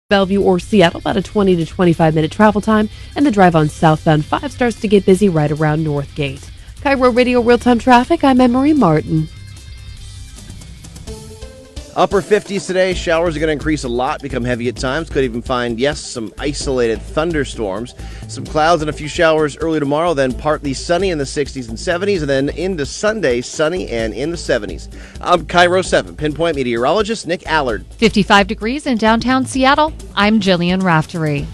Bellevue or Seattle, about a 20 to 25-minute travel time, and the drive on southbound 5 starts to get busy right around Northgate. KIRO Radio Real-Time Traffic, I'm Emery Martin. Upper 50s today. Showers are going to increase a lot, become heavy at times. Could even find, some isolated thunderstorms. Some clouds and a few showers early tomorrow, then partly sunny in the 60s and 70s, and then into Sunday, sunny and in the 70s. I'm KIRO 7 Pinpoint meteorologist Nick Allard. 55 degrees in downtown Seattle. I'm Jillian Raftery.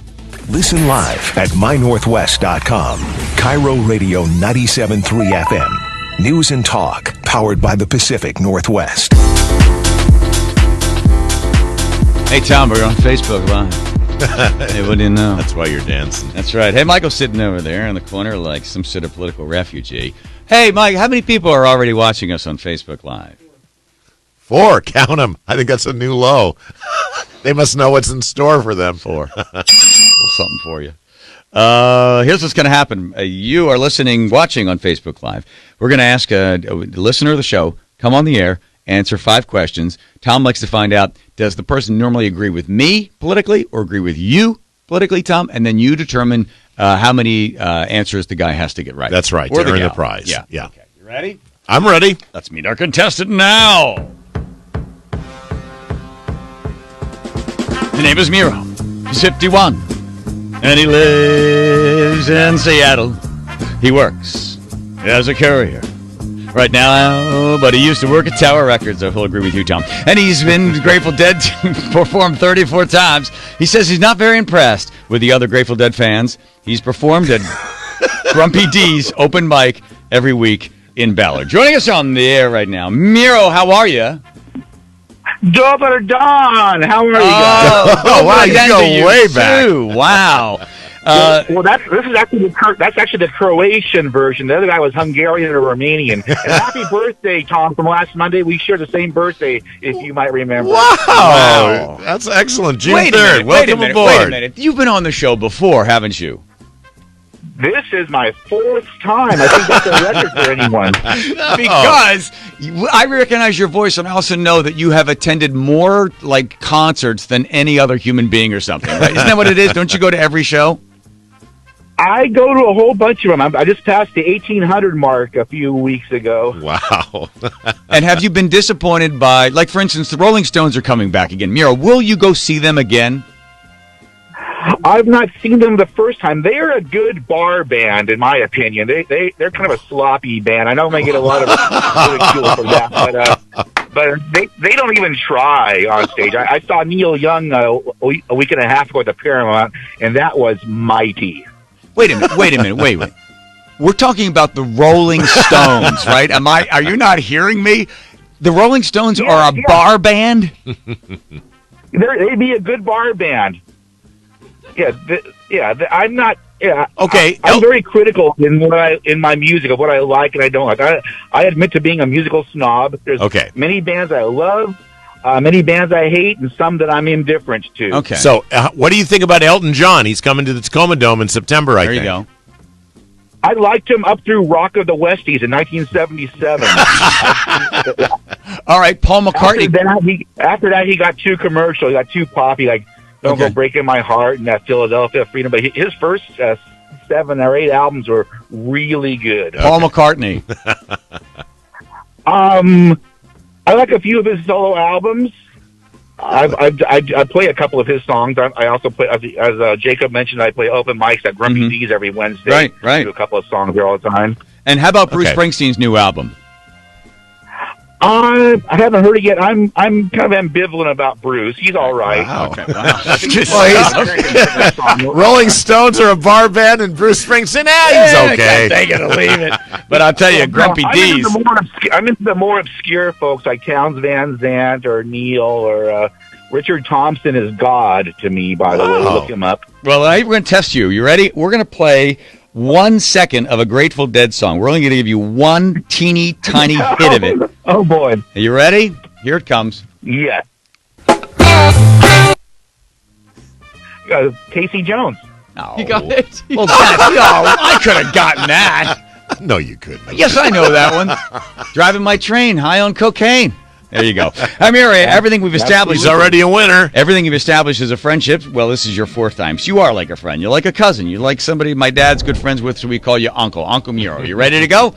Listen live at mynorthwest.com. KIRO Radio 97.3 FM. News and talk, powered by the Pacific Northwest. Hey, Tom, we're on Facebook Live. Hey, what do you know? That's why you're dancing. That's right. Hey, Michael's sitting over there in the corner like some sort of political refugee. Hey, Mike, how many people are already watching us on Facebook Live? 4, count them. I think that's a new low. They must know what's in store for them. 4. Something for you. Here's what's going to happen. You are watching on Facebook Live. We're going to ask a listener of the show, come on the air, answer 5 questions. Tom likes to find out, does the person normally agree with me politically or agree with you politically, Tom? And then you determine how many answers the guy has to get right. That's right, or to earn the prize. Yeah. Okay, you ready? I'm ready. Let's meet our contestant now. His name is Miro. He's 51, and he lives in Seattle. He works as a courier right now, but he used to work at Tower Records. I will agree with you, Tom. And he's been Grateful Dead performed 34 times. He says he's not very impressed with the other Grateful Dead fans. He's performed at Grumpy D's open mic every week in Ballard. Joining us on the air right now, Miro, how are you? Don, how are you guys? Oh, wow, you go way back. Wow. Well, that's actually the Croatian version. The other guy was Hungarian or Romanian. And happy birthday, Tom, from last Monday. We shared the same birthday, if you might remember. Wow. That's excellent. June 3rd. Welcome aboard. Wait a minute. You've been on the show before, haven't you? This is my 4th time. I think that's a record for anyone. Because I recognize your voice, and I also know that you have attended more concerts than any other human being or something, right? Isn't that what it is? Don't you go to every show? I go to a whole bunch of them. I just passed the 1,800 mark a few weeks ago. Wow. And have you been disappointed by, for instance, the Rolling Stones are coming back again. Miro, will you go see them again? I've not seen them the first time. They're a good bar band, in my opinion. They're kind of a sloppy band. I know I might get a lot of ridicule for that, but they don't even try on stage. I saw Neil Young a week and a half ago at the Paramount, and that was mighty. Wait a minute. We're talking about the Rolling Stones, right? Are you not hearing me? The Rolling Stones are a bar band? They'd be a good bar band. I'm not. Yeah, okay. I'm very critical in my music of what I like and I don't like. I admit to being a musical snob. There's many bands I love, many bands I hate, and some that I'm indifferent to. Okay. So, what do you think about Elton John? He's coming to the Tacoma Dome in September, I think. There you go. I liked him up through Rock of the Westies in 1977. All right, Paul McCartney. After that, he got too commercial. He got too poppy, Don't Go Breaking My Heart and that Philadelphia Freedom. But his first 7 or 8 albums were really good. Paul McCartney. I like a few of his solo albums. I play a couple of his songs. I also play, as Jacob mentioned, I play open mics at Grumpy D's every Wednesday. Right. I do a couple of songs there all the time. And how about Bruce Springsteen's new album? I haven't heard it yet. I'm kind of ambivalent about Bruce. He's all right. Wow. Okay. Wow. Rolling Stones are a bar band, and Bruce Springsteen, he's okay. Take it or leave it. But I'll tell you, Grumpy D's. I'm into the more obscure folks like Townes Van Zandt or Neil or Richard Thompson is God to me, by the way. Look him up. Well, we're going to test you. You ready? We're going to play 1 second of a Grateful Dead song. We're only going to give you one teeny tiny hit of it. Oh, boy. Are you ready? Here it comes. Yeah. Casey Jones. Oh. You got it? Well, I could have gotten that. No, you couldn't. Yes, I know that one. Driving my train high on cocaine. There you go. I mean, everything we've established. He's already a winner. Everything you've established is a friendship. Well, this is your fourth time. So you are like a friend. You're like a cousin. You're like somebody my dad's good friends with, so we call you Uncle. Uncle Miro. You ready to go?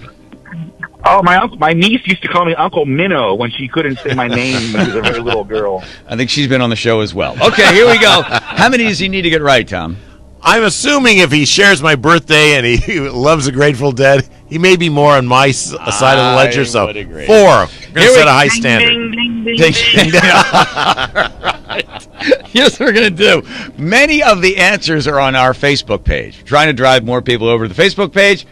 Oh, my niece used to call me Uncle Minnow when she couldn't say my name when she was a very little girl. I think she's been on the show as well. Okay, here we go. How many does he need to get right, Tom? I'm assuming if he shares my birthday and he loves the Grateful Dead, he may be more on my side of the ledger. So 4. We're going to set a high standard. Ding, ding, ding, ding. Right. Here's what we're going to do. Many of the answers are on our Facebook page. We're trying to drive more people over to the Facebook page.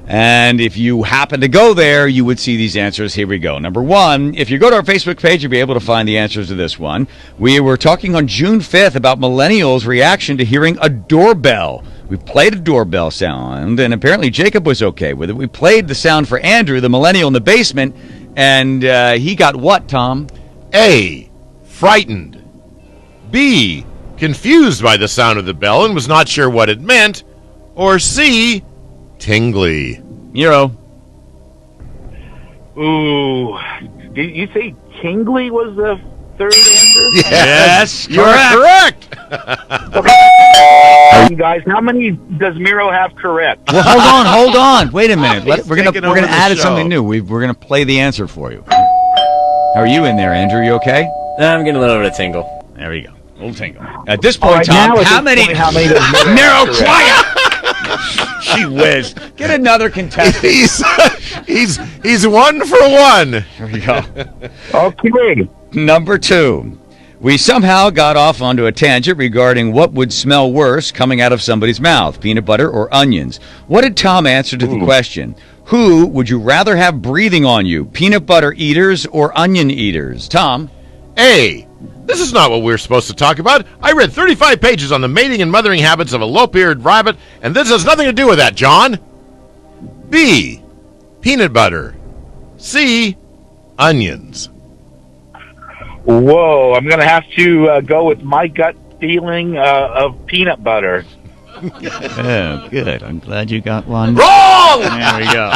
And if you happen to go there, you would see these answers. Here we go. Number 1, if you go to our Facebook page, you'll be able to find the answers to this one. We were talking on June 5th about millennials' reaction to hearing a doorbell. We played a doorbell sound, and apparently Jacob was okay with it. We played the sound for Andrew, the millennial in the basement, and he got what, Tom? A, frightened. B, confused by the sound of the bell and was not sure what it meant. Or C, tingly. Miro. Ooh. Did you say tingly was the third answer? Yes, you are correct. Guys, how many does Miro have correct? Well, hold on. Wait a minute. We're taking gonna over the add show. something new. We're gonna play the answer for you. How are you in there, Andrew? You okay? I'm getting a little bit of tingle. There we go. A little tingle. At this point, right, Tom, now at how this many? point, how many does Miro Miro, have correct? quiet. She whiz. Get another contestant. He's 1 for 1. Here we go. Okay. Number 2. We somehow got off onto a tangent regarding what would smell worse coming out of somebody's mouth, peanut butter or onions. What did Tom answer to the question? Who would you rather have breathing on you, peanut butter eaters or onion eaters? Tom? A, this is not what we're supposed to talk about. I read 35 pages on the mating and mothering habits of a low-eared rabbit, and this has nothing to do with that, John. B, peanut butter. C, onions. Whoa, I'm going to have to go with my gut feeling of peanut butter. Oh, good. I'm glad you got one. Wrong! There we go.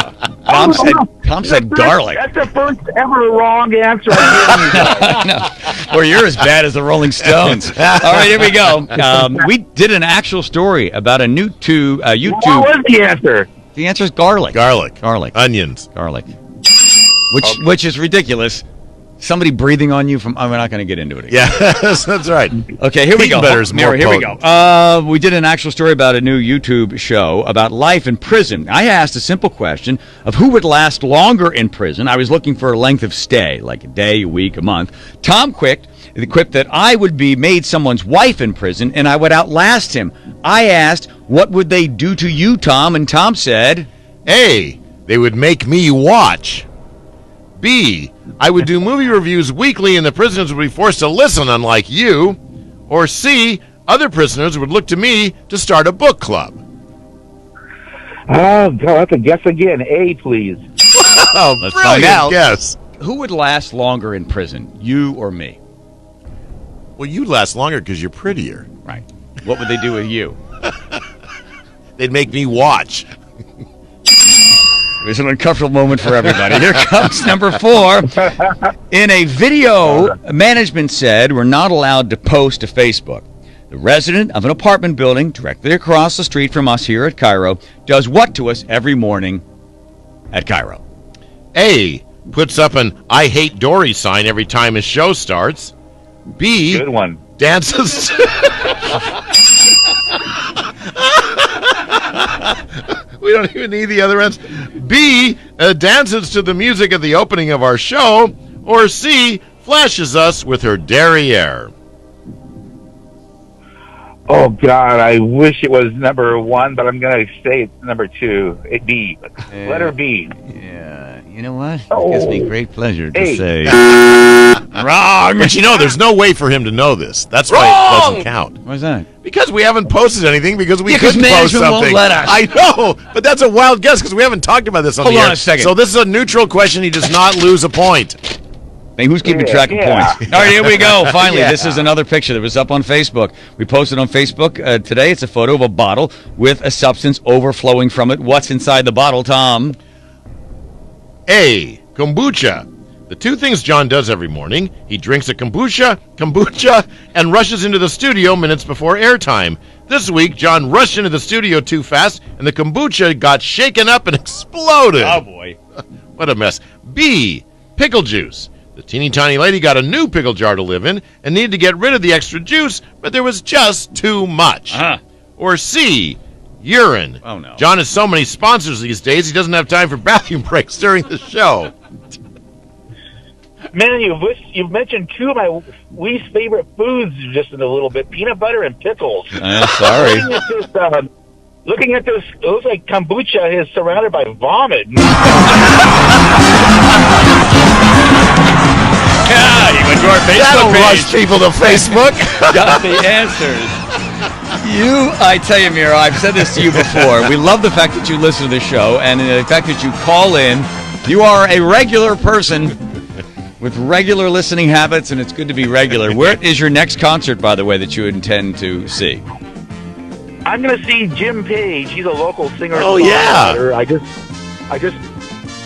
Tom said garlic. That's the first ever wrong answer I've given you guys. Or you're as bad as the Rolling Stones. All right, here we go. We did an actual story about a new YouTube. What was the answer? The answer is garlic. Garlic. Onions. Garlic. Which is ridiculous. Somebody breathing on you from... we're not going to get into it again. Yeah, that's right. Okay, here we go. Peanut butter's more Here we potent. go. We did an actual story about a new YouTube show about life in prison. I asked a simple question of who would last longer in prison. I was looking for a length of stay, like a day, a week, a month. Tom quipped that I would be made someone's wife in prison, and I would outlast him. I asked, what would they do to you, Tom? And Tom said... A, they would make me watch. B, I would do movie reviews weekly and the prisoners would be forced to listen, unlike you. Or C, other prisoners would look to me to start a book club. Oh, God, I have to guess again. A, please. Oh, let's find out. Yes. Who would last longer in prison, you or me? Well, you last longer because you're prettier. Right. What would they do with you? They'd make me watch. It was an uncomfortable moment for everybody. Here comes number 4. In a video, management said we're not allowed to post to Facebook. The resident of an apartment building directly across the street from us here at KIRO does what to us every morning at KIRO? A, puts up an I hate Dory sign every time his show starts. B, Good one. dances... We don't even need the other ends. B, dances to the music at the opening of our show. Or C, flashes us with her derriere. Oh, God, I wish it was number 1, but I'm going to say it's number 2. B. Letter B. Yeah, you know what? It gives me great pleasure to Hey. say wrong. But you know, there's no way for him to know this. That's why it doesn't count. Why's that? Because we haven't posted anything because we Yeah, 'cause couldn't post management won't something. let us. I know, but that's a wild guess because we haven't talked about this on Hold the on air. a second. So this is a neutral question. He does not lose a point. Hey, who's keeping track of points? All right, here we go. Finally, this is another picture that was up on Facebook. We posted on Facebook today. It's a photo of a bottle with a substance overflowing from it. What's inside the bottle, Tom? A, kombucha. The two things John does every morning, he drinks a kombucha, and rushes into the studio minutes before airtime. This week, John rushed into the studio too fast, and the kombucha got shaken up and exploded. Oh, boy. What a mess. B, pickle juice. The teeny tiny lady got a new pickle jar to live in and needed to get rid of the extra juice, but there was just too much. Or C, urine. Oh, no. John has so many sponsors these days, he doesn't have time for bathroom breaks during the show. Man, you've mentioned two of my least favorite foods just in a little bit: peanut butter and pickles. Sorry. Looking at this, it looks like kombucha is surrounded by vomit. Yeah, you went to our Facebook That'll page. rush people to Facebook. Got the answers. I tell you, Miro, I've said this to you before. We love the fact that you listen to the show and the fact that you call in. You are a regular person with regular listening habits, and it's good to be regular. Where is your next concert, by the way, that you intend to see? I'm going to see Jim Page. He's a local singer. Oh, yeah. I just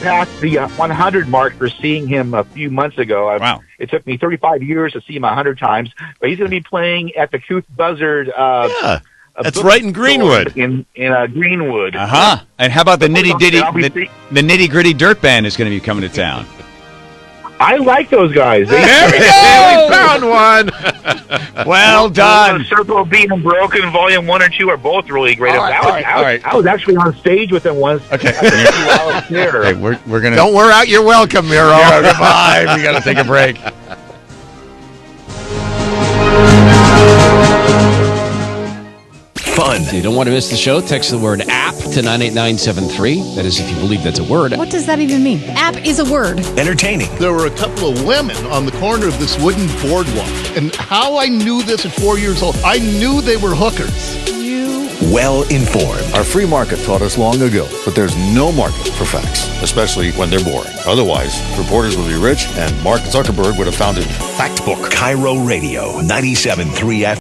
passed the 100 mark for seeing him a few months ago. Wow. It took me 35 years to see him 100 times, but he's going to be playing at the Couth Buzzard. That's right in Greenwood. In Greenwood. And how about the nitty gritty dirt band is going to be coming to town? I like those guys. There we We go. found one. Well done. Circle Beat and Broken Volume 1 or 2 are both really great. All right. I was actually on stage with them once. Okay. Hey, we're gonna. Don't wear out your welcome, Miro. Goodbye. We got to take a break. Fun, If you don't want to miss the show, text the word app to 98973. That is, if you believe that's a word. What does that even mean? App is a word. entertaining, There were a couple of women on the corner of this wooden boardwalk. And how I knew this at 4 years old, I knew they were hookers. well-informed. Our free market taught us long ago that there's no market for facts, especially when they're boring. Otherwise, reporters would be rich and Mark Zuckerberg would have founded Factbook. KIRO Radio 97.3 FM.